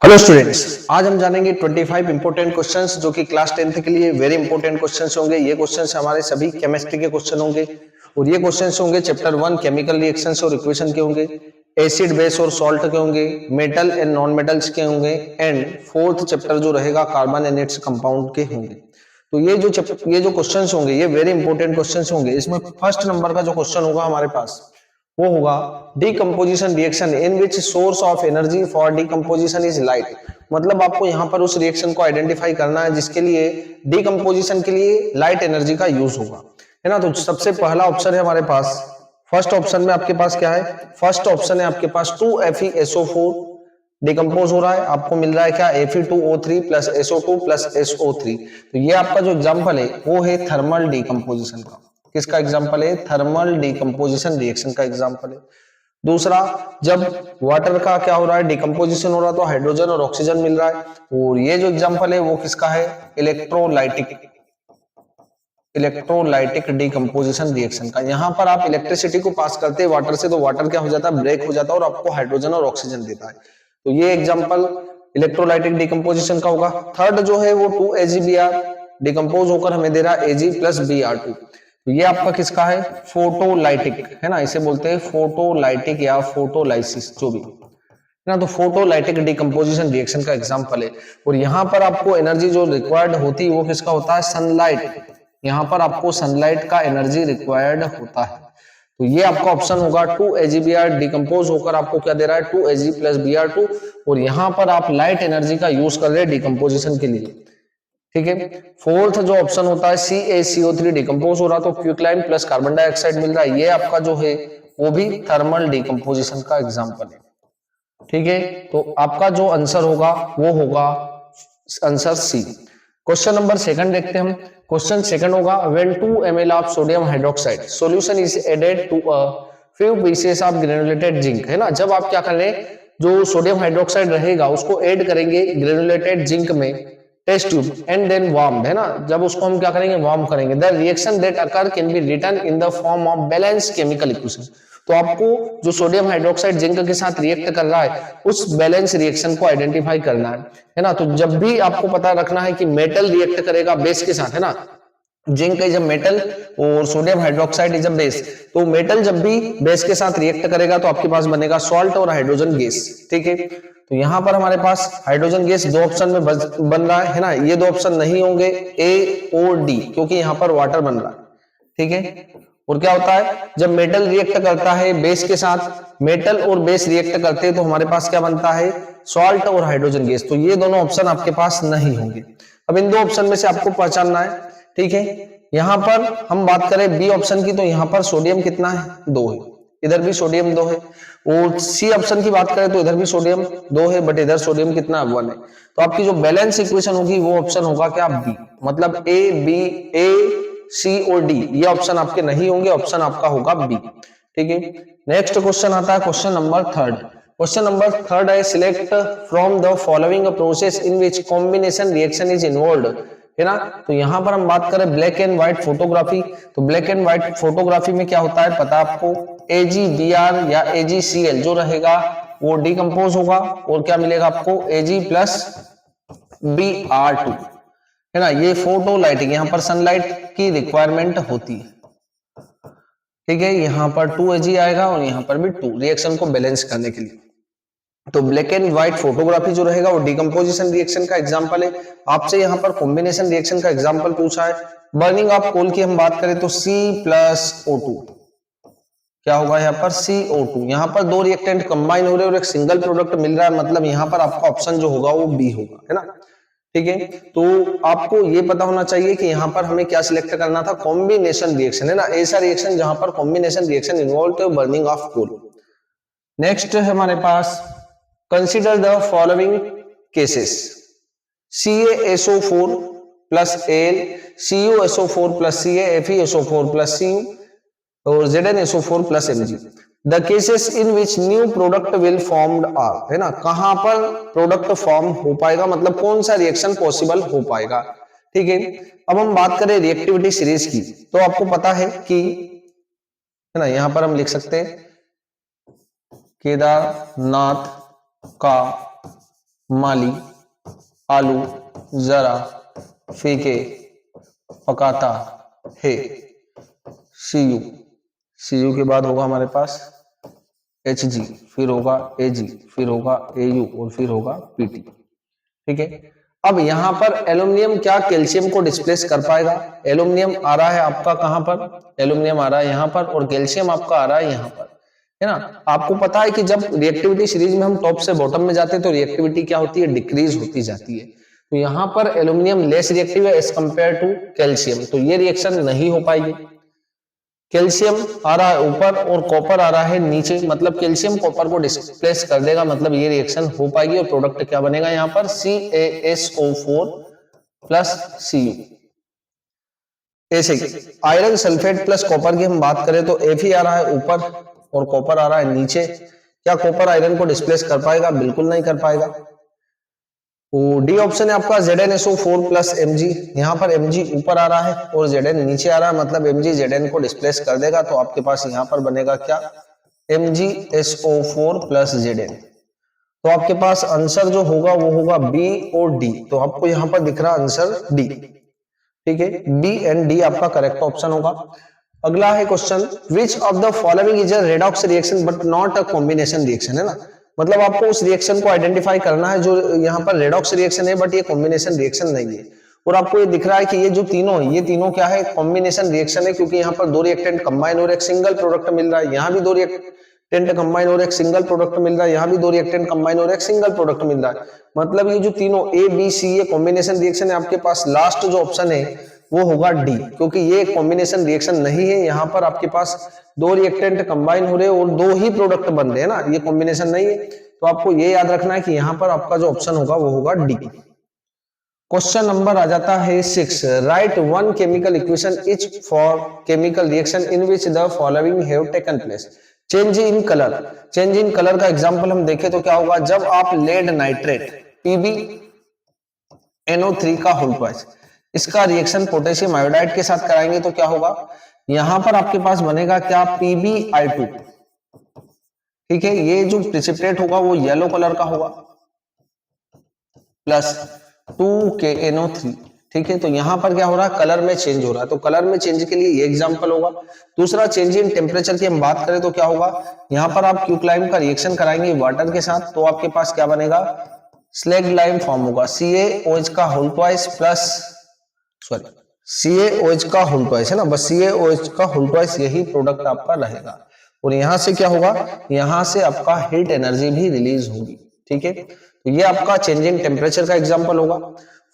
Hello students, आज हम जानेंगे 25 इंपोर्टेंट क्वेश्चंस जो कि क्लास 10th के लिए वेरी इंपोर्टेंट क्वेश्चंस होंगे। ये क्वेश्चंस हमारे सभी केमिस्ट्री के क्वेश्चन होंगे और ये क्वेश्चंस होंगे चैप्टर 1 केमिकल रिएक्शंस और इक्वेशन के होंगे, एसिड बेस और सॉल्ट के होंगे, मेटल एंड नॉन मेटल्स के होंगे एंड फोर्थ चैप्टर जो रहेगा कार्बन एंड इट्स कंपाउंड के होंगे। तो ये जो क्वेश्चंस होंगे ये वेरी इंपोर्टेंट क्वेश्चंस होंगे। इसमें फर्स्ट नंबर का जो क्वेश्चन होगा हमारे पास वो होगा decomposition reaction in which source of energy for decomposition is light. मतलब आपको यहाँ पर उस रिएक्शन को आइडेंटिफाई करना है जिसके लिए डीकंपोजिशन के लिए लाइट एनर्जी का यूज होगा, है ना। तो सबसे पहला ऑप्शन है हमारे पास, फर्स्ट ऑप्शन में आपके पास क्या है, फर्स्ट ऑप्शन है आपके पास 2FeSO4 डिकम्पोज हो रहा है, आपको मिल रहा है क्या Fe2O3 plus SO2 plus SO3। तो ये आपका जो एग्जाम्पल है वो है थर्मल डीकंपोजिशन का। किसका एग्जाम्पल है? थर्मल डीकंपोजिशन रिएक्शन का एग्जाम्पल है। दूसरा, जब वाटर का क्या हो रहा है, डिकम्पोजिशन हो रहा है तो हाइड्रोजन और ऑक्सीजन मिल रहा है। और ये जो एग्जाम्पल है वो किसका है? इलेक्ट्रोलाइटिक डीकंपोजिशन रिएक्शन का। यहां पर आप इलेक्ट्रिसिटी को पास करते हैं वाटर से तो वाटर क्या हो जाता है, ब्रेक हो जाता है और आपको हाइड्रोजन और ऑक्सीजन देता है। तो ये एग्जाम्पल इलेक्ट्रोलाइटिक डीकंपोजिशन का होगा। थर्ड जो है वो 2AgBr डिकम्पोज होकर हमें दे रहा है Ag प्लस Br2। तो ये आपका किसका है? फोटोलाइटिक, है ना, इसे बोलते हैं फोटोलाइटिक या फोटोलाइसिस जो भी ना। तो फोटोलाइटिक डीकंपोजिशन रिएक्शन का एग्जांपल है। और यहाँ पर आपको एनर्जी जो रिक्वायर्ड होती है वो किसका होता है? सनलाइट। यहाँ पर आपको सनलाइट का एनर्जी रिक्वायर्ड होता है। तो ये आपका ऑप्शन होगा 2AgBr डिकम्पोज होकर आपको क्या दे रहा है? 2Ag plus Br2। और यहाँ पर आप लाइट एनर्जी का यूज कर रहे हैं डिकम्पोजिशन के लिए, ठीक है। फोर्थ जो ऑप्शन होता है CaCO3 डिकम्पोज हो रहा तो क्विकलाइन प्लस कार्बन डाइऑक्साइड मिल रहा है। ये आपका जो है वो भी थर्मल डिकम्पोजिशन का एग्जाम्पल है, ठीक है। तो आपका जो आंसर होगा वो होगा answer C. Question number second देखते हैं हम। क्वेश्चन सेकंड होगा when 2 ml of sodium hydroxide solution is added to a few pieces of granulated zinc, है ना। जब आप क्या करें, जो सोडियम हाइड्रोक्साइड रहेगा उसको ऐड करेंगे ग्रेनुलेटेड जिंक में test tube and then warm, है ना। जब उसको हम क्या करेंगे, वार्म करेंगे, the reaction that occur can be written in the form of balance chemical equation. तो आपको जो सोडियम हाइड्रोक्साइड जिंक के साथ रिएक्ट कर रहा है उस बैलेंस रिएक्शन को आइडेंटिफाई करना है ना। तो जब भी आपको पता रखना है कि मेटल रिएक्ट करेगा बेस के साथ, है ना, जिंक इज अ मेटल और sodium hydroxide is a base. तो मेटल जब भी बेस के साथ रिएक्ट करेगा तो आपके पास बनेगा सॉल्ट और हाइड्रोजन गैस, ठीक है। तो यहां पर हमारे पास हाइड्रोजन गैस दो ऑप्शन में बन रहा है ना। ये दो ऑप्शन नहीं होंगे A और D, क्योंकि यहां पर वाटर बन रहा है, ठीक है। और क्या होता है, जब मेटल रिएक्ट करता है बेस के साथ, मेटल और बेस रिएक्ट करते हैं तो हमारे पास क्या बनता है? सॉल्ट और हाइड्रोजन गैस। तो ये दोनों ऑप्शन आपके पास नहीं होंगे। अब इन दो ऑप्शन में से आपको पहचानना है, ठीक है। यहां पर हम बात करें बी ऑप्शन की तो यहां पर सोडियम कितना है? 2 है, इधर भी सोडियम 2 है। और सी ऑप्शन की बात करें तो इधर भी सोडियम 2 है बट इधर सोडियम कितना? 1 है। तो आपकी जो बैलेंस इक्वेशन होगी वो ऑप्शन होगा क्या? बी। मतलब ए सी और डी ये ऑप्शन आपके नहीं होंगे, ऑप्शन आपका होगा बी, ठीक है। नेक्स्ट क्वेश्चन आता है question number third. Question number third है select from the following process in which combination reaction is involved, है ना। तो यहां पर हम बात करें ब्लैक एंड व्हाइट फोटोग्राफी। तो ब्लैक एंड व्हाइट फोटोग्राफी में क्या होता है पता है आपको? AgBr या AgCl जो रहेगा वो डिकम्पोज होगा और क्या मिलेगा आपको? Ag प्लस Br2, है ना। ये फोटो लाइटिंग, यहाँ पर सनलाइट की रिक्वायरमेंट होती है, ठीक है। यहाँ पर 2Ag आएगा और यहाँ पर भी 2 रिएक्शन को बैलेंस करने के लिए। तो ब्लैक एंड व्हाइट फोटोग्राफी जो रहेगा वो डिकम्पोजिशन रिएक्शन का एग्जांपल है। आपसे यहाँ पर कॉम्बिनेशन रिएक्शन का एग्जांपल पूछा है। बर्निंग ऑफ कोल की हम बात करें तो C+O2 क्या होगा यहाँ पर? CO2। यहाँ पर दो रिएक्टेंट कंबाइन हो रहे हैं और एक सिंगल प्रोडक्ट मिल रहा है, मतलब यहाँ पर आपका ऑप्शन जो होगा वो बी होगा, है ना, ठीक है। तो आपको ये पता होना चाहिए कि यहाँ पर हमें क्या सिलेक्ट करना था? कॉम्बिनेशन रिएक्शन, है ना, ऐसा रिएक्शन जहां पर कॉम्बिनेशन रिएक्शन इन्वॉल्व है बर्निंग ऑफ कोल। नेक्स्ट है हमारे पास consider the following cases CaSO4 plus Al, CuSO4 plus Ca, FeSO4 plus Cu और ZnSO4 plus Mg। The cases in which new product will formed are, है ना, कहां पर product form हो पाएगा, मतलब कौन सा रिएक्शन पॉसिबल हो पाएगा, ठीक है। अब हम बात करें रिएक्टिविटी सीरीज की तो आपको पता है कि, है ना, यहां पर हम लिख सकते हैं केदारनाथ का माली, आलू जरा फीके पकाता है। सीयू, सीयू के बाद होगा हमारे पास Hg, फिर होगा Ag, फिर होगा Au और फिर होगा Pt। ठीक है, अब यहां पर एल्यूमिनियम क्या कैल्शियम को डिस्प्लेस कर पाएगा? एल्यूमिनियम आ रहा है आपका कहां पर? एल्यूमिनियम आ रहा है यहां पर, और कैल्शियम आपका आ रहा है यहां पर, है ना। आपको पता है कि जब रिएक्टिविटी सीरीज में हम टॉप से बॉटम में जाते हैं तो रिएक्टिविटी क्या होती है? डिक्रीज होती जाती है। तो यहां पर एल्यूमिनियम लेस रिएक्टिव है एज कंपेयर टू कैल्शियम, तो ये रिएक्शन नहीं हो पाएगी। कैल्शियम आ रहा है ऊपर और कॉपर आ रहा है नीचे, मतलब कैल्शियम कॉपर को डिस्प्लेस कर देगा, मतलब ये रिएक्शन हो पाएगी और प्रोडक्ट क्या बनेगा यहाँ पर? CaSO4 plus Cu। ऐसे आयरन सल्फेट प्लस कॉपर की हम बात करें तो Fe आ रहा है ऊपर और कॉपर आ रहा है नीचे। क्या कॉपर आयरन को डिस्प्लेस कर पाएगा? बिल्कुल नहीं कर पाएगा। डी ऑप्शन है आपका ZnSO4 प्लस Mg। यहाँ पर Mg ऊपर आ रहा है और Zn नीचे आ रहा है, मतलब Mg Zn को डिस्प्लेस कर देगा, तो आपके पास यहाँ पर बनेगा क्या? MgSO4 plus Zn। तो आपके पास आंसर जो होगा वो होगा बी और डी। तो आपको यहाँ पर दिख रहा आंसर डी। ठीक है, बी एंड डी आपका करेक्ट ऑप्शन होगा। अगला है question, which of the following is a redox reaction but not a combination reaction, है ना। मतलब आपको उस रिएक्शन को आइडेंटिफाई करना है जो यहाँ पर रेडॉक्स रिएक्शन है बट ये कॉम्बिनेशन रिएक्शन नहीं है। और आपको ये दिख रहा है कि ये जो तीनों, ये तीनों क्या है? कॉम्बिनेशन रिएक्शन है, क्योंकि यहाँ पर दो रिएक्टेंट कंबाइन और एक सिंगल प्रोडक्ट मिल रहा है। यहाँ भी दो रिएक्टेंट कंबाइन और एक सिंगल प्रोडक्ट मिल रहा है, यहाँ भी दो रिएक्टेंट कंबाइन और एक सिंगल प्रोडक्ट मिल रहा है। मतलब ये जो तीनों ए बी सी ये कॉम्बिनेशन रिएक्शन है। आपके पास लास्ट जो ऑप्शन है वो होगा डी, क्योंकि ये कॉम्बिनेशन रिएक्शन नहीं है। यहाँ पर आपके पास दो रिएक्टेंट कंबाइन हो रहे और दो ही प्रोडक्ट बन रहे हैं ना, ये कॉम्बिनेशन नहीं है। तो आपको ये याद रखना है कि यहाँ पर आपका जो ऑप्शन होगा वो होगा डी। क्वेश्चन नंबर आ जाता है 6, right one chemical equation etch for chemical reaction in which the following have taken place. Change in colour, change in colour का एग्जांपल हम देखें तो क्या होगा? जब आप लेड नाइट्रेट PbNO3 का होल ट्वाइस इसका रिएक्शन पोटेशियम आयोडाइड के साथ कराएंगे तो क्या होगा? यहां पर आपके पास बनेगा क्या? PbI2। ठीक है, ये जो प्रिसिपिटेट होगा वो येलो कलर का होगा प्लस 2KNO3। ठीक है, तो यहां पर क्या हो रहा है? कलर में चेंज हो रहा है, तो कलर में चेंज के लिए ये एग्जांपल होगा। दूसरा, चेंज इन टेम्परेचर की हम बात करें तो क्या होगा? यहां पर आप क्यूक्लाइम का रिएक्शन कराएंगे वाटर के साथ, तो आपके पास क्या बनेगा? स्लैग लाइम फॉर्म होगा, CaOH का होल ट्वाइस प्लस CaOH का होल ट्वाइस, है ना, बस CaOH का होल ट्वाइस यही प्रोडक्ट आपका रहेगा। और यहां से क्या होगा? यहां से आपका हीट एनर्जी भी रिलीज होगी। ठीक है, तो ये आपका चेंजिंग टेम्परेचर का एग्जांपल होगा।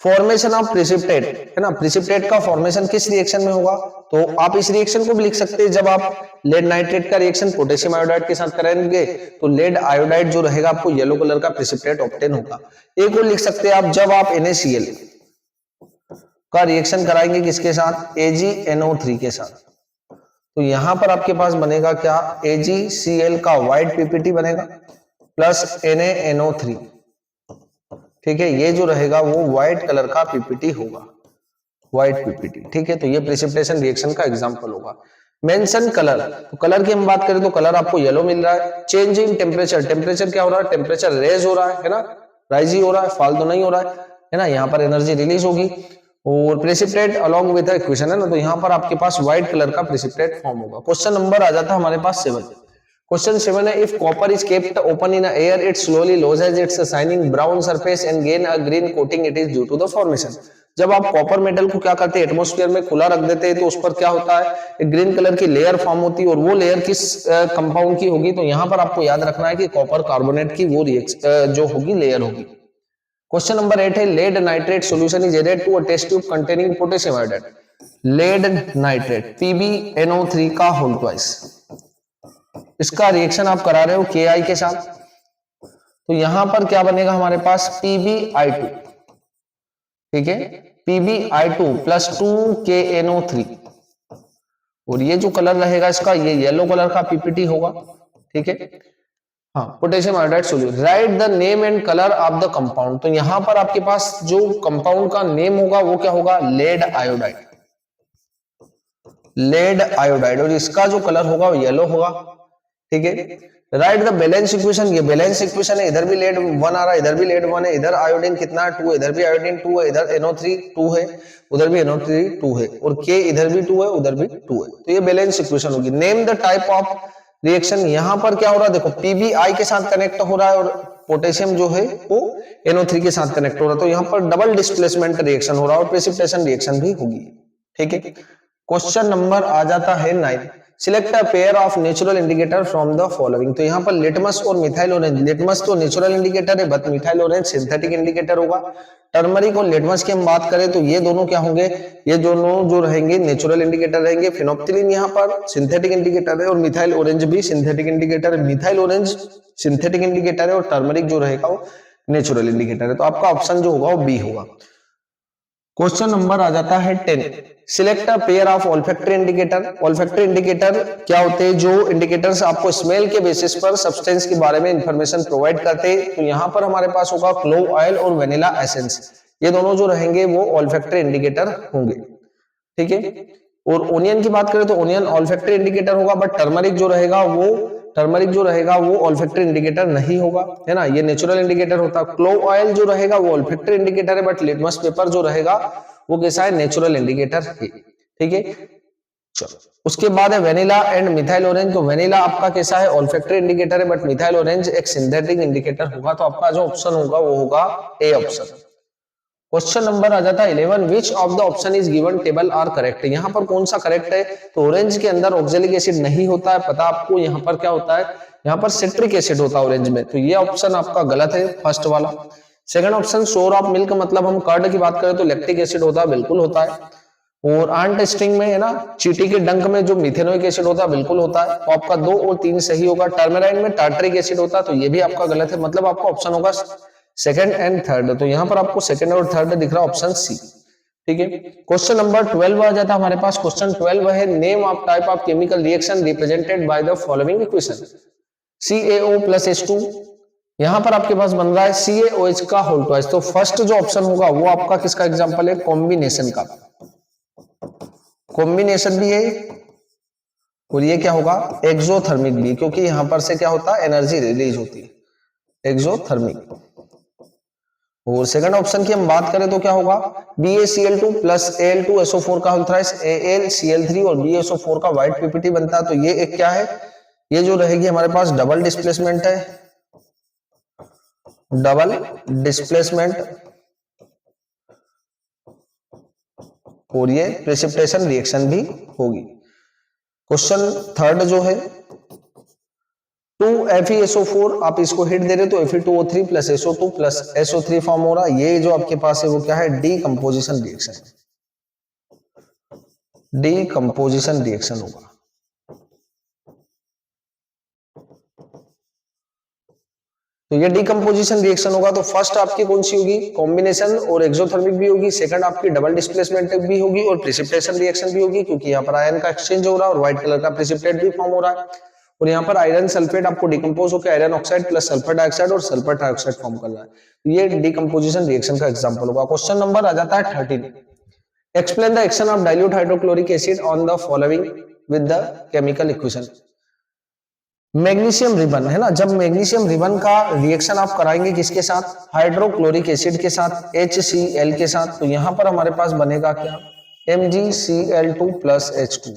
फॉर्मेशन ऑफ प्रिसिपिटेट, है ना, प्रिसिपिटेट का फॉर्मेशन किस रिएक्शन में होगा? तो आप इस रिएक्शन को भी लिख सकते हैं, जब आप लेड नाइट्रेट का रिएक्शन पोटेशियम आयोडाइड के साथ करेंगे तो लेड आयोडाइड जो रहेगा आपको येलो कलर का प्रिसिपिटेट ऑब्टेन होगा। एक और लिख सकते हैं आप, जब आप NaCl का रिएक्शन कराएंगे किसके साथ? AgNO3 के साथ, तो यहां पर आपके पास बनेगा क्या? AgCl का व्हाइट PPT बनेगा प्लस NaNO3। ठीक है, ये जो रहेगा वो व्हाइट कलर का PPT होगा, व्हाइट PPT। ठीक है, तो ये प्रेसिपिटेशन रिएक्शन का एग्जांपल होगा। मेंशन कलर, तो कलर की हम बात करें तो कलर आपको येलो मिल रहा है। चेंज इन टेम्परेचर, टेम्परेचर क्या हो रहा है? टेम्परेचर रेज हो रहा है ना, राइज ही हो रहा है, फॉल तो नहीं हो रहा है ना, यहाँ पर एनर्जी रिलीज होगी। और प्रेसिपिटेट अलोंग विद इक्वेशन, है ना, तो यहाँ पर आपके पास व्हाइट कलर का प्रेसिपिटेट फॉर्म होगा। क्वेश्चन नंबर आ जाता है हमारे पास 7। क्वेश्चन 7 है, if copper is kept open in air it slowly loses its shining brown surface and gain a green coating, it is due to the formation. जब आप कॉपर मेटल को क्या करते हैं? एटमॉस्फेयर में खुला रख देते हैं, तो उस पर क्या होता है? एक ग्रीन कलर की लेयर फॉर्म होती है, और वो लेयर किस कंपाउंड की होगी? तो यहाँ पर आपको याद रखना है कि कॉपर कार्बोनेट की वो जो होगी लेयर होगी। क्वेश्चन नंबर 8 है, lead nitrate solution is added to a test tube containing potassium iodide. Lead nitrate PbNO3 का होल ट्वाइस, इसका रिएक्शन आप करा रहे हो Ki के साथ, तो यहां पर क्या बनेगा हमारे पास? PbI2। ठीक है, PbI2 प्लस 2KNO3, और ये जो कलर रहेगा इसका, ये येलो कलर का PPT होगा। ठीक है, हाँ, potassium iodide solution. Right the name and colour of the compound, तो यहां पर आपके पास जो कंपाउंड का नेम होगा वो क्या होगा? लेड आयोडाइड, लेड आयोडाइड, और इसका जो कलर होगा वो येलो होगा। ठीक है। राइट द बैलेंस इक्वेशन, ये बैलेंस इक्वेशन है, इधर भी लेड 1 आ रहा है, इधर भी लेड 1 है, इधर आयोडीन कितना है 2 है, इधर भी आयोडीन 2 है, इधर NO3 2 है, उधर भी NO3 2 है, और K इधर भी 2 है, उधर भी 2 है। तो ये बैलेंस इक्वेशन होगी। Name the type of reaction, यहां पर क्या हो रहा है देखो, PbI के साथ कनेक्ट हो रहा है और पोटेशियम जो है वो NO3 के साथ कनेक्ट हो रहा है, तो यहाँ पर डबल डिस्प्लेसमेंट रिएक्शन हो रहा है और प्रेसिपिटेशन रिएक्शन भी होगी। ठीक है। क्वेश्चन नंबर आ जाता है 9, select a pair of natural indicator from the following. तो यहाँ पर लिटमस और मिथाइल ऑरेंज, लिटमस तो नेचुरल इंडिकेटर है but methyl orange synthetic indicator होगा। टर्मरिक और लिटमस की हम बात करें तो ये दोनों क्या होंगे, ये दोनों जो रहेंगे नेचुरल इंडिकेटर रहेंगे। फिनोप्थिलीन यहाँ पर सिंथेटिक इंडिकेटर है और मिथाइल ऑरेंज भी सिंथेटिक इंडिकेटर है। मिथाइल ऑरेंज सिंथेटिक इंडिकेटर है और टर्मरिक जो रहेगा वो नेचुरल इंडिकेटर है। तो आपका ऑप्शन जो होगा वो बी होगा। क्वेश्चन नंबर आ जाता है 10, select a pair of olfactory indicator. Olfactory indicator क्या होते हैं, जो इंडिकेटर्स आपको स्मेल के बेसिस पर सब्सटेंस के बारे में इंफॉर्मेशन प्रोवाइड करते हैं। तो यहाँ पर हमारे पास होगा क्लोव ऑयल और वेनिला एसेंस, ये दोनों जो रहेंगे वो ऑल्फैक्टरी इंडिकेटर होंगे। ठीक है। और ओनियन की बात करें तो ओनियन ऑल्फैक्टरी इंडिकेटर होगा, बट टर्मरिक जो रहेगा वो ऑल्फैक्टरी इंडिकेटर नहीं होगा, है ना, ये नेचुरल इंडिकेटर होता है। क्लोव ऑयल जो रहेगा वो ऑल्फैक्टरी इंडिकेटर है, बट लिटमस पेपर जो रहेगा वो कैसा है, नेचुरल इंडिकेटर है। ठीक है। चलो उसके बाद है वेनिला एंड मिथाइल ऑरेंज। तो वेनिला आपका कैसा है, ऑल्फैक्टरी इंडिकेटर है, बट मिथाइल ऑरेंज एक सिंथेटिक इंडिकेटर होगा। तो आपका जो ऑप्शन होगा वो होगा ए ऑप्शन। क्वेश्चन नंबर आ जाता है 11, which of the option is given table are correct. यहाँ पर कौन सा करेक्ट है, तो ऑरेंज के अंदर ऑक्जेलिक एसिड नहीं होता है, पता आपको यहाँ पर क्या होता है, यहाँ पर सिट्रिक एसिड होता है ऑरेंज में, तो ये ऑप्शन आपका गलत है फर्स्ट वाला। सेकंड ऑप्शन सोर ऑफ मिल्क, मतलब हम कर्ड की बात करें तो लैक्टिक एसिड होता है, बिल्कुल होता है। और आंट स्ट्रिंग में है ना, चींटी के डंक में जो मिथेनोइक एसिड होता है, बिल्कुल होता है। तो आपका 2 और 3 सही होगा। टर्मेराइन में टार्टरिक एसिड होता है, तो ये भी आपका गलत है, मतलब आपका ऑप्शन होगा सेकंड एंड थर्ड। तो यहां पर आपको सेकंड और थर्ड दिख रहा है, ऑप्शन सी। ठीक है। क्वेश्चन नंबर 12 आ जाता है हमारे पास। क्वेश्चन 12 है, name of type of chemical reaction represented by the following equation. CaO plus H2, यहां पर आपके पास बन रहा है CaOH का होल ट्वाइस। तो फर्स्ट जो ऑप्शन होगा वो आपका किसका एग्जांपल है, कॉम्बिनेशन का। कॉम्बिनेशन भी है और ये क्या होगा, एक्सोथर्मिक भी, क्योंकि यहां पर से क्या होता है, एनर्जी रिलीज होती है, एक्सोथर्मिक। और सेकंड ऑप्शन की हम बात करें तो क्या होगा, BaCl2 प्लस Al2SO4 का होल थ्राइस AlCl3 और BaSO4 का व्हाइट PPT बनता है। तो ये एक क्या है, ये जो रहेगी हमारे पास डबल डिस्प्लेसमेंट है, डबल डिस्प्लेसमेंट, और ये प्रेसिपिटेशन रिएक्शन भी होगी। क्वेश्चन थर्ड जो है 2FeSO4, आप इसको हिट दे रहे तो Fe2O3 plus SO2 plus SO3 form हो रहा है। ये जो आपके पास है वो क्या है, डीकंपोजिशन रिएक्शन, डीकंपोजिशन रिएक्शन होगा। तो ये डीकंपोजिशन रिएक्शन होगा। तो फर्स्ट आपकी कौन सी होगी, कॉम्बिनेशन और एक्सोथर्मिक भी होगी। सेकंड आपकी डबल डिस्प्लेसमेंट भी होगी और प्रेसिपिटेशन रिएक्शन भी होगी, क्योंकि यहाँ पर आयन का एक्सचेंज हो रहा है और व्हाइट कलर का प्रेसिपिटेट भी फॉर्म हो रहा है। और यहाँ पर आयरन सल्फेट आपको डिकम्पोज होकर iron oxide plus sulphur dioxide और सल्फर ट्राइऑक्साइड फॉर्म कर रहा है। तो ये डीकंपोजिशन रिएक्शन का एग्जांपल होगा। क्वेश्चन नंबर आ जाता है 13, explain the action of dilute hydrochloric acid on the following with the chemical equation. Magnesium ribbon है ना, जब मैग्नीशियम रिबन का रिएक्शन आप कराएंगे किसके साथ, हाइड्रोक्लोरिक एसिड के साथ, HCl के साथ, तो यहां पर हमारे पास बनेगा क्या, MgCl2 प्लस H2।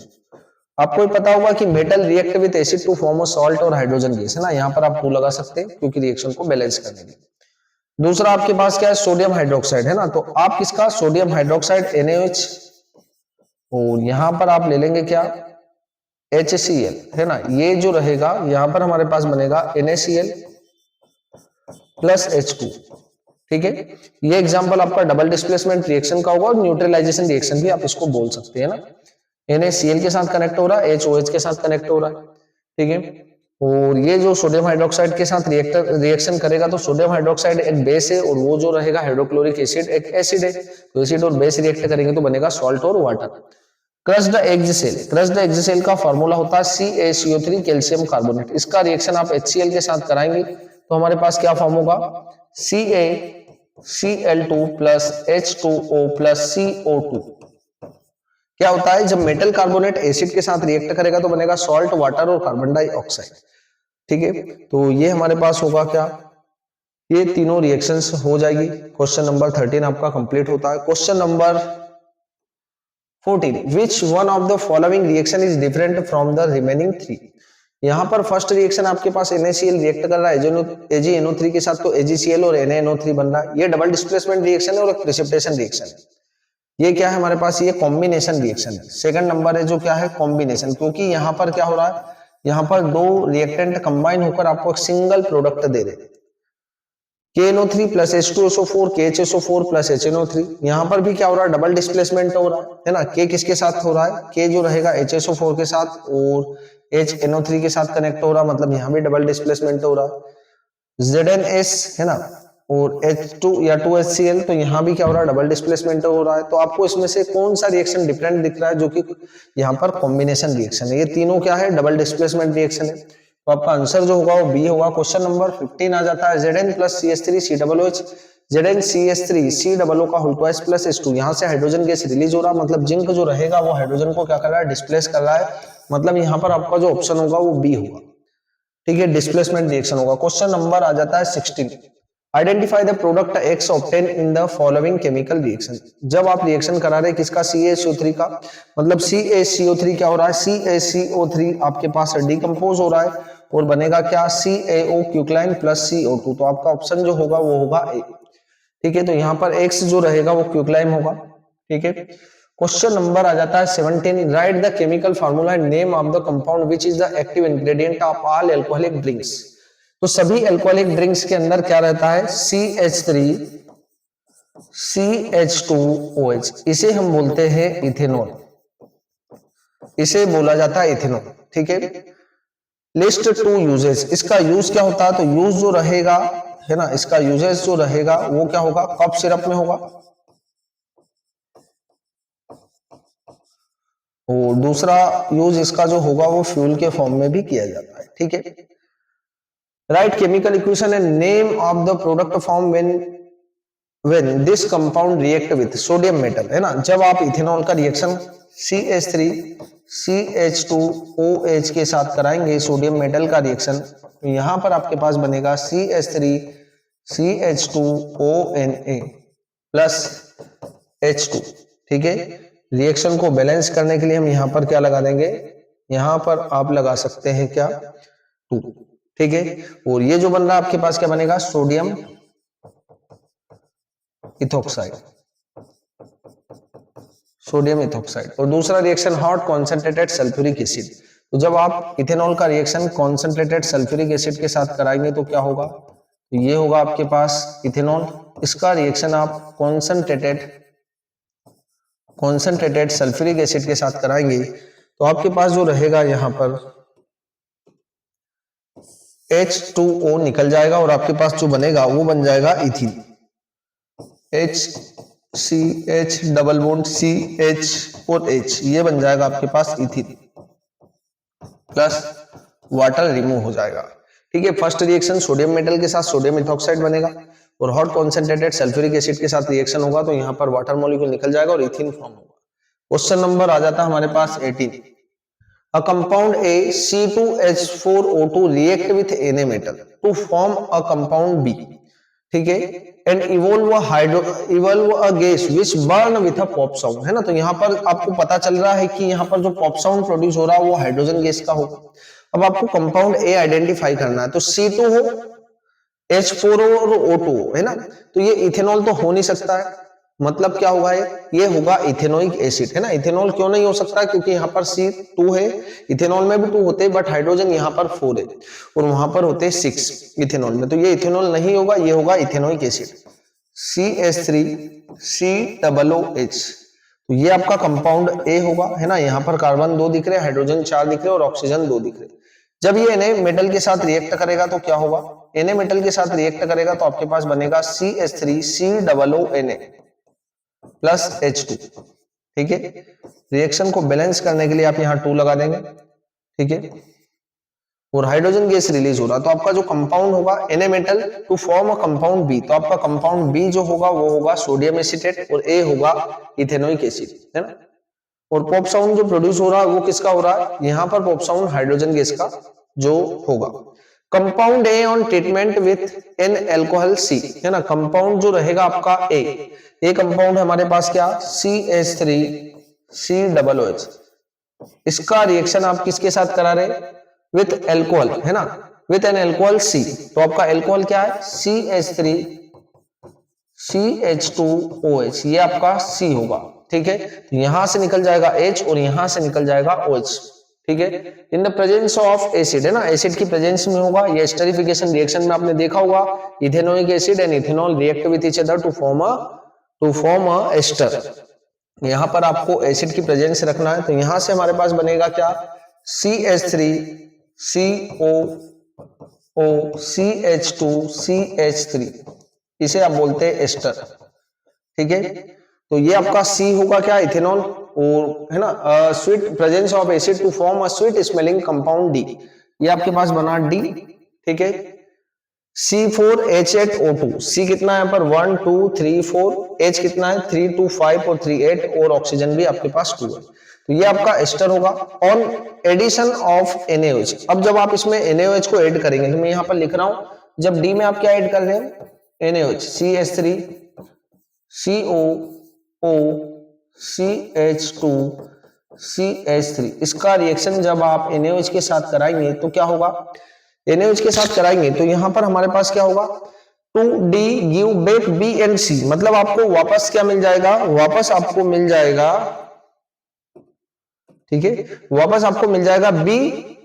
आपको पता होगा कि metal react with acid to form a salt और हाइड्रोजन गैस, है ना, यहाँ पर आप 2 लगा सकते हैं क्योंकि रिएक्शन को बैलेंस करने के लिए। दूसरा आपके पास क्या है, सोडियम हाइड्रोक्साइड, है ना, तो आप किसका, सोडियम हाइड्रोक्साइड NaOH, और यहां पर आप ले लेंगे क्या, HCl, है ना, ये जो रहेगा यहां पर हमारे पास बनेगा NaCl प्लस H2। ठीक है। ये एग्जांपल आपका डबल डिस्प्लेसमेंट रिएक्शन का होगा और न्यूट्रलाइजेशन रिएक्शन भी आप इसको बोल सकते हैं ना। NaCl के साथ कनेक्ट हो रहा है, HOH के साथ कनेक्ट हो रहा है। ठीक है। और ये जो सोडियम हाइड्रोक्साइड के साथ रिएक्शन करेगा तो सोडियम हाइड्रोक्साइड एक बेस है और वो जो रहेगा हाइड्रोक्लोरिक एसिड एक एसिड है। तो एसिड और बेस रिएक्ट करेंगे तो बनेगा सॉल्ट और water. Crushed eggshell, crushed eggshell का फॉर्मूला होता है CaCO3 कैल्शियम कार्बोनेट। इसका रिएक्शन आप HCl के साथ कराएंगे तो हमारे पास क्या फॉर्म होगा, CaCl2 plus H2O plus CO2। क्या होता है, जब मेटल कार्बोनेट एसिड के साथ रिएक्ट करेगा तो बनेगा सॉल्ट, वाटर और कार्बन डाइऑक्साइड। ठीक है, तो ये हमारे पास होगा क्या, ये तीनों रिएक्शंस हो जाएगी। क्वेश्चन नंबर 13 आपका कंप्लीट होता है। Question number 14, which one of the following reaction is different from the remaining 3। यहाँ पर फर्स्ट रिएक्शन आपके पास NaCl रिएक्ट कर रहा है AgNO3 के साथ, तो AgCl और NaNO3 बन रहा है। ये डबल डिस्प्लेसमेंट रिएक्शन है और एक प्रेसिपिटेशन रिएक्शन है। ये क्या है हमारे पास, ये कॉम्बिनेशन रिएक्शन है। सेकंड नंबर है जो क्या है, कॉम्बिनेशन, क्योंकि यहाँ पर क्या हो रहा है, यहाँ पर दो रिएक्टेंट कंबाइन होकर आपको एक सिंगल प्रोडक्ट दे रहे हैं, KNO3 plus H2SO4 KHSO4 plus HNO3। यहाँ पर भी क्या हो रहा है, डबल डिस्प्लेसमेंट हो रहा है ना। K किसके साथ हो रहा है, K जो रहेगा HSO4 के साथ और HNO3 के साथ कनेक्ट हो रहा है, मतलब यहाँ भी डबल डिस्प्लेसमेंट हो रहा है। ZnS है ना, और H2 या 2HCl, तो यहाँ भी क्या हो रहा है, डबल डिस्प्लेसमेंट हो रहा है। तो आपको इसमें से कौन सा रिएक्शन डिफरेंट दिख रहा है, जो कि यहाँ पर कॉम्बिनेशन रिएक्शन है। ये तीनों क्या है, डबल डिस्प्लेसमेंट रिएक्शन है। तो आपका आंसर जो होगा वो बी होगा। क्वेश्चन नंबर 15 आ जाता है, Zn plus CH3 COOH, Zn CH3 COO का होल ट्वाइस प्लस H2। यहाँ से हाइड्रोजन गैस रिलीज हो रहा है, मतलब जिंक जो रहेगा वो हाइड्रोजन को क्या कर रहा है, डिस्प्लेस कर रहा है। मतलब यहाँ पर आपका जो ऑप्शन होगा वो बी होगा, ठीक है, डिस्प्लेसमेंट रिएक्शन होगा। क्वेश्चन नंबर आ जाता है 16, identify the product X obtain in the following chemical reaction. जब आप रिएक्शन करा रहे हैं किसका, CaCO3 का, मतलब CaCO3 क्या हो रहा है, CaCO3 आपके पास डिकम्पोज हो रहा है और बनेगा क्या, CaO क्यूक्लाइन प्लस CO2। तो आपका ऑप्शन जो होगा वो होगा ए, ठीक है। तो यहाँ पर X जो रहेगा वो क्यूक्लाइन होगा, ठीक है। क्वेश्चन नंबर आ जाता है 17, right the chemical formula and name of the compound which is the active ingredient of all alcoholic drinks. तो सभी एल्कोहलिक ड्रिंक्स के अंदर क्या रहता है, CH3 CH2OH, इसे हम बोलते हैं इथेनॉल, इसे बोला जाता है इथेनॉल, ठीक है। लिस्ट टू यूजेस, इसका यूज क्या होता है, तो यूज जो रहेगा है ना, इसका यूजेस जो रहेगा वो क्या होगा, कफ सिरप में होगा, और दूसरा यूज इसका जो होगा वो फ्यूल के फॉर्म में भी किया जाता है, ठीक है। Right chemical equation and name of the product form when this compound react with sodium metal, है ना। जब आप इथेनॉल का रिएक्शन CH3 CH2OH के साथ कराएंगे, सोडियम मेटल का रिएक्शन, तो यहां पर आपके पास बनेगा CH3 CH2ONA प्लस H2, ठीक है। रिएक्शन को बैलेंस करने के लिए हम यहां पर क्या लगा देंगे, यहां पर आप लगा सकते हैं क्या, 2, ठीक है। और ये जो बन रहा है आपके पास क्या बनेगा, सोडियम इथॉक्साइड, सोडियम इथॉक्साइड। और दूसरा reaction hot concentrated sulphuric acid. तो जब आप इथेनॉल का रिएक्शन कॉन्सेंट्रेटेड सल्फ्यूरिक एसिड के साथ कराएंगे तो क्या होगा, तो ये होगा आपके पास इथेनॉल, इसका रिएक्शन आप कॉन्सेंट्रेटेड सल्फ्यूरिक एसिड के साथ कराएंगे तो आपके पास जो रहेगा यहाँ पर H2O निकल जाएगा और आपके पास जो बनेगा वो बन जाएगा ethene, HCH double bond CH और H, ये बन जाएगा आपके पास इथीन प्लस वाटर रिमूव हो जाएगा, ठीक है। फर्स्ट रिएक्शन सोडियम मेटल के साथ सोडियम इथॉक्साइड बनेगा और हॉट कॉन्सेंट्रेटेड सल्फ्यूरिक एसिड के साथ रिएक्शन होगा तो यहाँ पर वाटर मॉलिक्यूल निकल जाएगा और इथीन फॉर्म होगा। क्वेश्चन नंबर आ जाता है हमारे पास 18, a compound A C2H4O2 react with Na metal to form a compound B, ठीक है, and evolve a gas which burn with a pop sound, है ना। तो यहाँ पर आपको पता चल रहा है कि यहाँ पर जो पॉप साउंड प्रोड्यूस हो रहा है वो हाइड्रोजन गैस का होगा। अब आपको कंपाउंड A आइडेंटिफाई करना है, तो C2 हो, H4 हो और O2 हो, है ना। तो ये इथेनॉल तो हो नहीं सकता है, मतलब क्या होगा, ये होगा इथेनोइक एसिड, है ना। इथेनॉल क्यों नहीं हो सकता, क्योंकि यहाँ पर C2 है, इथेनॉल में भी 2 होते हैं बट हाइड्रोजन यहाँ पर 4 है और वहां पर होते हैं 6 इथेनॉल में, तो ये इथेनॉल नहीं होगा, ये होगा इथेनोइक एसिड CH3 COOH। तो ये आपका कंपाउंड A होगा, है ना। यहाँ पर कार्बन 2 दिख रहे हैं, हाइड्रोजन 4 दिख रहे हैं और ऑक्सीजन 2 दिख रहे हैं। जब ये Na मेटल के साथ रिएक्ट करेगा तो क्या होगा, Na मेटल के साथ रिएक्ट करेगा तो आपके पास बनेगा CH3 COONA प्लस H2, ठीक है। रिएक्शन को बैलेंस करने के लिए आप यहाँ 2 लगा देंगे, ठीक है, और हाइड्रोजन गैस रिलीज हो रहा, तो आपका जो कंपाउंड होगा Na metal to form a compound B, तो आपका कंपाउंड B जो होगा वो होगा सोडियम एसीटेट और A होगा इथेनोइक एसिड, है ना। और पॉप साउंड जो प्रोड्यूस हो रहा है वो किसका हो रहा है, यहाँ पर पॉप साउंड हाइड्रोजन गैस का जो होगा। Compound A on treatment with an alcohol C, है ना। कंपाउंड जो रहेगा आपका ए कंपाउंड हमारे पास क्या, CH3COOH, इसका रिएक्शन आप किसके साथ करा रहे, विथ एल्कोहल, है ना, विथ एन एल्कोहल सी। तो आपका एल्कोहल क्या है, CH3CH2OH, ये आपका सी होगा, ठीक है। तो यहां से निकल जाएगा H और यहां से निकल जाएगा OH, ठीक है। In the presence of acid, है ना, एसिड की प्रेजेंस में होगा। ये एस्टरिफिकेशन रिएक्शन में आपने देखा होगा, ethanoic acid and ethanol react with each other to form a ester. यहां पर आपको एसिड की प्रेजेंस रखना है, तो यहां से हमारे पास बनेगा क्या, CH3COOCH2CH3, इसे आप बोलते हैं एस्टर, ठीक है। तो ये आपका सी होगा क्या, इथेनॉल, और है ना, sweet presence of acid to form a sweet smelling compound D, ये आपके पास बना डी, ठीक है। C4H8O2, सी कितना है यहाँ पर 1 2 3 4, H कितना है 3 2 5 और 3 8, और ऑक्सीजन भी आपके पास 2 है। तो ये आपका एस्टर होगा। ऑन एडिशन ऑफ NaOH, अब जब आप इसमें NaOH को ऐड करेंगे, तो मैं यहाँ पर लिख रहा हूं, जब डी में आप क्या ऐड कर रहे हैं, NaOH, CH3COOCH2CH3, इसका रिएक्शन जब आप NaOH के साथ कराएंगे तो क्या होगा, NaOH के साथ कराएंगे तो यहां पर हमारे पास क्या होगा, 2D give back B and C, मतलब आपको वापस क्या मिल जाएगा, वापस आपको मिल जाएगा, ठीक है, वापस आपको मिल जाएगा B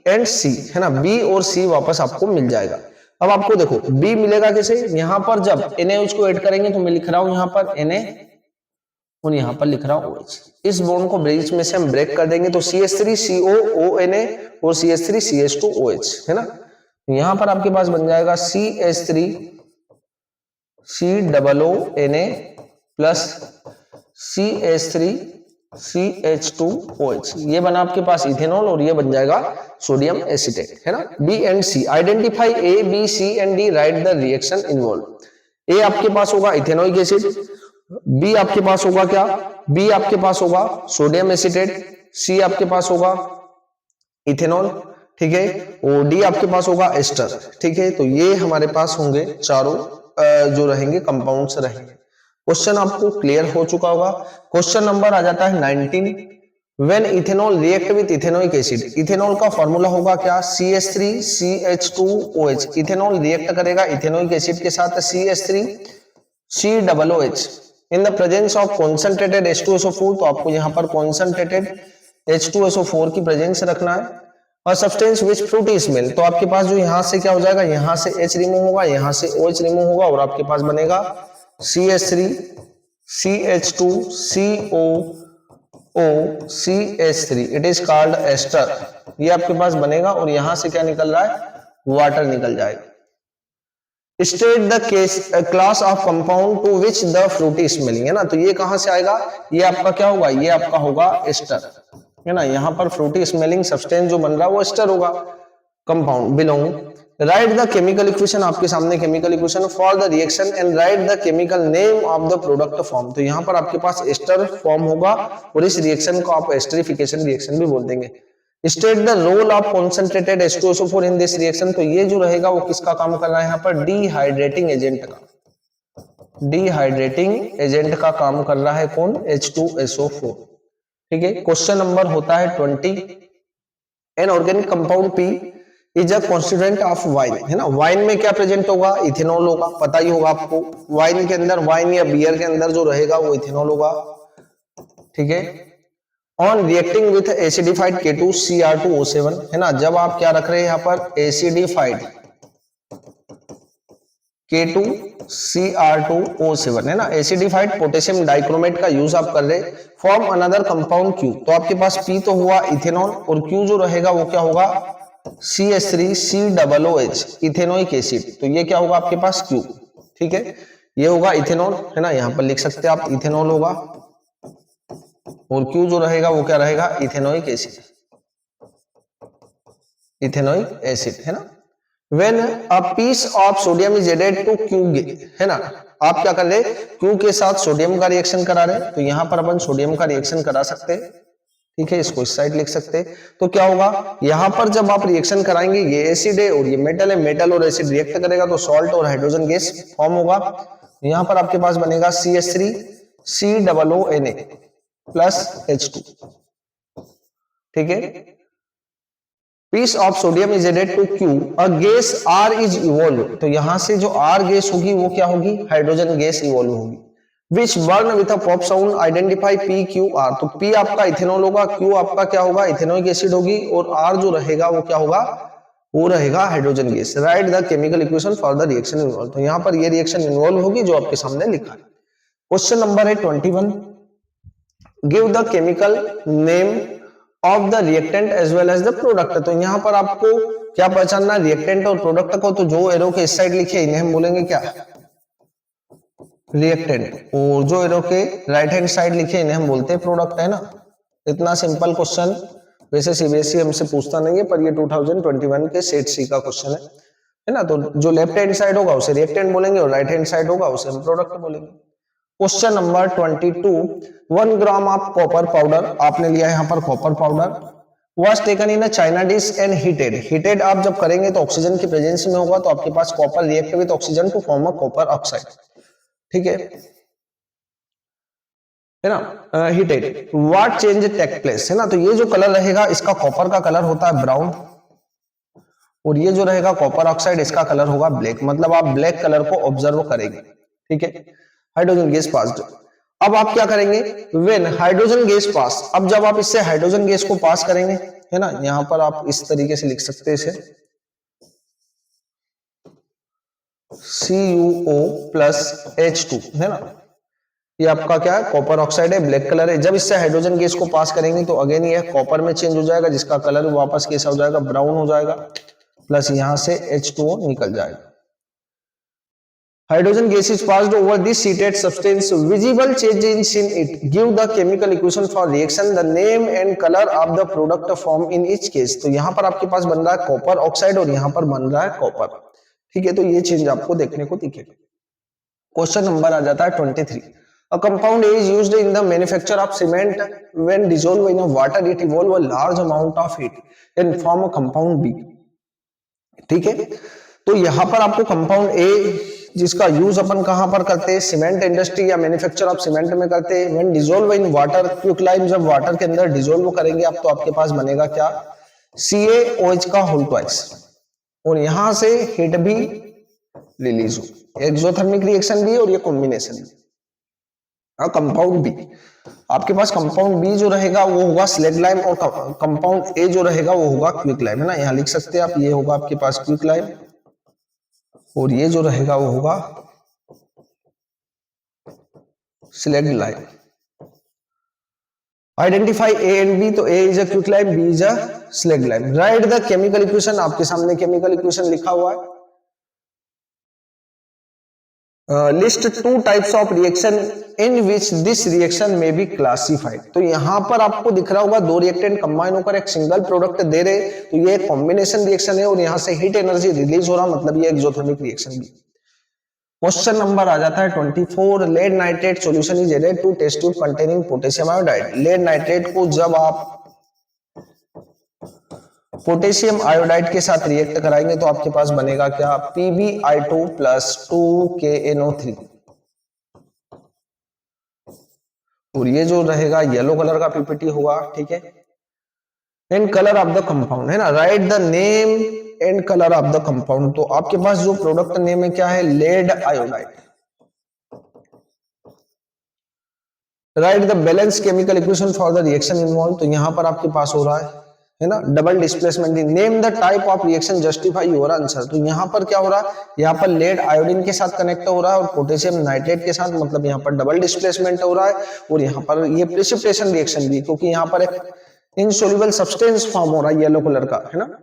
एंड C, है ना, B और C वापस आपको मिल जाएगा। अब आपको देखो B मिलेगा कैसे, यहां पर जब NaOH को ऐड करेंगे तो मैं लिख रहा हूं यहां पर Na और यहां पर लिख रहा हूं OH, इस बॉन्ड को बीच में से हम ब्रेक कर देंगे तो CH3COONA और CH3CH2OH, है ना। यहां पर आपके पास बन जाएगा CH3COONA प्लस CH3CH2OH, ये बना आपके पास इथेनॉल और ये बन जाएगा सोडियम एसिटेट, है ना। B and C, identify A B C and D, right the reaction involve. A आपके पास होगा इथेनोइक एसिड, B आपके पास होगा क्या, B आपके पास होगा सोडियम एसिटेट, C आपके पास होगा इथेनॉल, ठीक है, और डी आपके पास होगा एस्टर, ठीक है। तो ये हमारे पास होंगे चारों जो रहेंगे कंपाउंड्स रहेंगे। क्वेश्चन आपको क्लियर हो चुका होगा। क्वेश्चन नंबर आ जाता है 19, when ethanol react with ethanoic acid, ethanol का फॉर्मूला होगा क्या, CH3CH2OH, इथेनॉल रिएक्ट करेगा इथेनोइक एसिड के साथ CH3COOH in the presence of concentrated H2SO4, तो आपको यहाँ पर कॉन्सेंट्रेटेड H2SO4 की प्रेजेंस रखना है। और सब्सटेंस विच फ्रूटी स्मेल, तो आपके पास जो यहाँ से क्या हो जाएगा, यहाँ से H रिमूव होगा, यहाँ से OH रिमूव होगा और आपके पास बनेगा CH3CH2COOCH3, it is called ester, ये आपके पास बनेगा और यहाँ से क्या निकल रहा है, वाटर निकल जाएगा। State the case class of compound to which the fruity smelling, है ना, तो ये कहां से आएगा, ये आपका क्या होगा, ये आपका होगा एस्टर, है ना। यहाँ पर फ्रूटी स्मेलिंग सब्सटेंस जो बन रहा है वो एस्टर होगा, compound belong. Right the chemical equation, आपके सामने chemical equation for the reaction and right the chemical name of the product form, तो यहाँ पर आपके पास एस्टर फॉर्म होगा और इस रिएक्शन को आप एस्टरिफिकेशन रिएक्शन भी बोल देंगे। State the role of concentrated H2SO4 in this reaction, तो ये जो रहेगा वो किसका काम कर रहा है, यहाँ पर डिहाइड्रेटिंग एजेंट का, डिहाइड्रेटिंग एजेंट का काम कर रहा है कौन, H2SO4, ठीक है। क्वेश्चन नंबर होता है 20, an organic compound P is a constituent of wine, है ना। वाइन में क्या प्रेजेंट होगा, इथेनॉल होगा, पता ही होगा आपको। वाइन के अंदर, वाइन या बियर के अंदर जो रहेगा वो इथेनॉल होगा, ठीक है। On reacting with acidified K2Cr2O7, है ना, जब आप क्या रख रहे हैं यहाँ पर एसिडिफाइड K2Cr2O7, है ना, एसिडिफाइड पोटेशियम डाइक्रोमेट का यूज आप कर रहे, फॉर्म अनदर कंपाउंड Q, तो आपके पास P तो हुआ इथेनॉल और Q जो रहेगा वो क्या होगा, CH3COOH इथेनोइक एसिड, तो ये क्या होगा आपके पास Q, ठीक है, ये होगा इथेनॉल, है ना, यहाँ पर लिख सकते हैं आप इथेनॉल होगा और Q जो रहेगा वो क्या रहेगा, इथेनोइक एसिड, इथेनोइक एसिड, है ना। When a piece of sodium is added to Q, है ना, आप क्या कर रहे, Q के साथ सोडियम का रिएक्शन करा रहे, तो यहां पर अपन सोडियम का रिएक्शन करा सकते हैं, ठीक है, इसको इस साइड लिख सकते हैं। तो क्या होगा, यहां पर जब आप रिएक्शन कराएंगे, ये एसिड है और ये मेटल है, मेटल और एसिड रिएक्ट करेगा तो सॉल्ट और हाइड्रोजन गैस फॉर्म होगा। यहां पर आपके पास बनेगा CH3 COONA प्लस H2, ठीक है। Piece of sodium is added to Q, a gas R is evolve, तो यहां से जो R गैस होगी वो क्या होगी, हाइड्रोजन गैस इवॉल्व होगी। Which burn with a pop sound identify PQR, तो P आपका इथेनॉल होगा, Q आपका क्या होगा, इथेनॉइक एसिड होगी, और R जो रहेगा वो क्या होगा, वो रहेगा hydrogen gas. Right the chemical equation for the reaction involve, तो यहां पर ये रिएक्शन इन्वॉल्व होगी जो आपके सामने लिखा है। क्वेश्चन नंबर है 21, give the chemical name of the reactant as well as the product, तो यहां पर आपको क्या पहचानना, रिएक्टेंट और प्रोडक्ट को, तो जो एरो के इस साइड लिखे इन्हें हम बोलेंगे क्या, रिएक्टेंट, और जो एरो के राइट हैंड साइड लिखे इन्हें हम बोलते हैं प्रोडक्ट, है ना। इतना सिंपल क्वेश्चन वैसे सीबीएसई हमसे पूछता नहीं है, पर ये 2021 के सेट सी का क्वेश्चन है ना। तो जो लेफ्ट हैंड साइड होगा उसे रिएक्टेंट बोलेंगे और राइट हैंड साइड होगा उसे हम प्रोडक्ट बोलेंगे। Question number 22, 1 gram of copper powder, आपने लिया यहाँ पर copper powder, was taken in a China dish and heated आप जब करेंगे तो ऑक्सीजन की प्रेजेंस में होगा, तो आपके पास copper react with oxygen to form a copper oxide, ठीक है ना। Heated, what change take place, है ना। तो ये जो कलर रहेगा इसका कॉपर का कलर होता है ब्राउन, और ये जो रहेगा कॉपर ऑक्साइड इसका कलर होगा ब्लैक, मतलब आप ब्लैक कलर को ऑब्जर्व करेंगे, ठीक है। हाइड्रोजन गैस पास्ड, अब आप क्या करेंगे, व्हेन हाइड्रोजन गैस पास, अब जब आप इससे हाइड्रोजन गैस को पास करेंगे, है ना, यहां पर आप इस तरीके से लिख सकते हैं इसे CuO प्लस H2, है ना। ये आपका क्या है, कॉपर ऑक्साइड है, ब्लैक कलर है। जब इससे हाइड्रोजन गैस को पास करेंगे तो अगेन ये कॉपर में चेंज हो जाएगा, जिसका कलर वापस कैसा हो जाएगा, ब्राउन हो जाएगा, प्लस यहां से H2O निकल जाएगा। Hydrogen gas is passed over this heated substance. Visible changes in it. Give the chemical equation for reaction. The name and color of the product formed in each case. तो यहाँ पर आपके पास बन रहा है कॉपर ऑक्साइड और यहाँ पर बन रहा है कॉपर, ठीक है। तो ये चेंज आपको देखने को दिखेगा। क्वेश्चन नंबर आ जाता है 23. A compound A is used in the manufacture of cement. When dissolved in a water, it evolve a large amount of heat and form a compound B. ठीक है, तो यहाँ पर आपको कंपाउंड A जिसका यूज अपन कहां पर करते हैं, सीमेंट इंडस्ट्री या मैन्युफैक्चर ऑफ सीमेंट में करते हैं। When dissolve in water, quicklime जब वाटर के अंदर डिसॉल्व करेंगे आप, तो आपके पास बनेगा क्या, CaOH का होल ट्वाइस, और यहां से हीट भी रिलीज हो, एक्सोथर्मिक रिएक्शन भी और ये कॉम्बिनेशन भी। कंपाउंड बी, आपके पास कंपाउंड बी जो रहेगा वो होगा स्लेगलाइम, और कंपाउंड ए जो रहेगा वो होगा क्विकलाइम, है ना। यहां लिख सकते हैं आप, ये होगा आपके पास क्विकलाइम और ये जो रहेगा वो होगा slaked lime. Identify A and B, तो A is a quicklime, B is a slaked lime. Right the chemical equation, आपके सामने केमिकल इक्वेशन लिखा हुआ है। List 2 types of reaction in which this reaction में बी क्लासिफाइड, तो यहां पर आपको दिख रहा होगा 2 रिएक्टेंट कंबाइन होकर एक सिंगल प्रोडक्ट दे रहे, तो ये एक कॉम्बिनेशन रिएक्शन है और यहां से हीट एनर्जी रिलीज हो रहा, मतलब ये एक्सोथर्मिक रिएक्शन भी। क्वेश्चन नंबर आ जाता है 24. Lead nitrate solution is added to test tube containing potassium iodide. Lead nitrate को जब आप पोटेशियम आयोडाइड के साथ रिएक्ट कराएंगे तो आपके पास बनेगा क्या, PbI2 प्लस 2KNO3, और ये जो रहेगा येलो कलर का पीपीटी होगा, ठीक है। And colour of the compound, है ना। Write the name and colour of the compound, तो आपके पास जो प्रोडक्ट नेम है क्या है, lead iodide. Write the balance chemical equation for the reaction involve, तो यहां पर आपके पास हो रहा है ना, double displacement. Name the type of reaction, justify your answer, तो यहां पर क्या हो रहा है, यहाँ पर लेड आयोडीन के साथ कनेक्ट हो रहा है और पोटेशियम नाइट्रेट के साथ, मतलब यहाँ पर डबल डिस्प्लेसमेंट हो रहा है, और यहाँ पर ये प्रेसिपिटेशन रिएक्शन भी, क्योंकि यहाँ पर एक इनसोल्युबल सब्सटेंस फॉर्म हो रहा है येलो कलर का, है ना,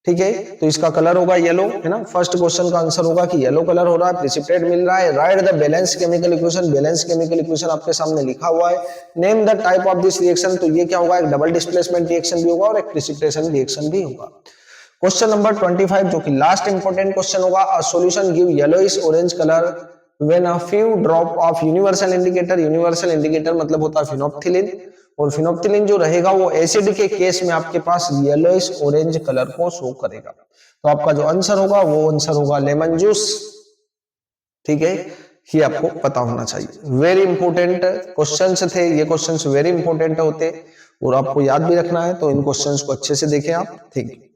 ठीक है। तो इसका कलर होगा येलो, है ना। फर्स्ट क्वेश्चन का आंसर होगा कि येलो कलर हो रहा है, प्रेसिपिटेट मिल रहा है। Right the balance chemical equation, balance chemical equation आपके सामने लिखा हुआ है। Name the type of this reaction, तो ये क्या होगा, एक डबल डिस्प्लेसमेंट रिएक्शन भी होगा और एक प्रेसिपिटेशन रिएक्शन भी होगा। क्वेश्चन नंबर 25 जो कि लास्ट इंपॉर्टेंट क्वेश्चन होगा, a solution give yellowish orange colour when a few drop of universal indicator, universal indicator मतलब होता है फिनोप्थिलिन, और फिनोप्थिलिन जो रहेगा वो एसिड के केस में आपके पास येलोइश ऑरेंज कलर को शो करेगा। तो आपका जो आंसर होगा वो आंसर होगा लेमन जूस। ठीक है, ये आपको पता होना चाहिए। वेरी इंपॉर्टेंट क्वेश्चंस थे ये, क्वेश्चंस वेरी इंपॉर्टेंट होते और आपको याद भी रखना है, तो इन क्वेश्चंस को अच्छे से देखें आप। Thank you.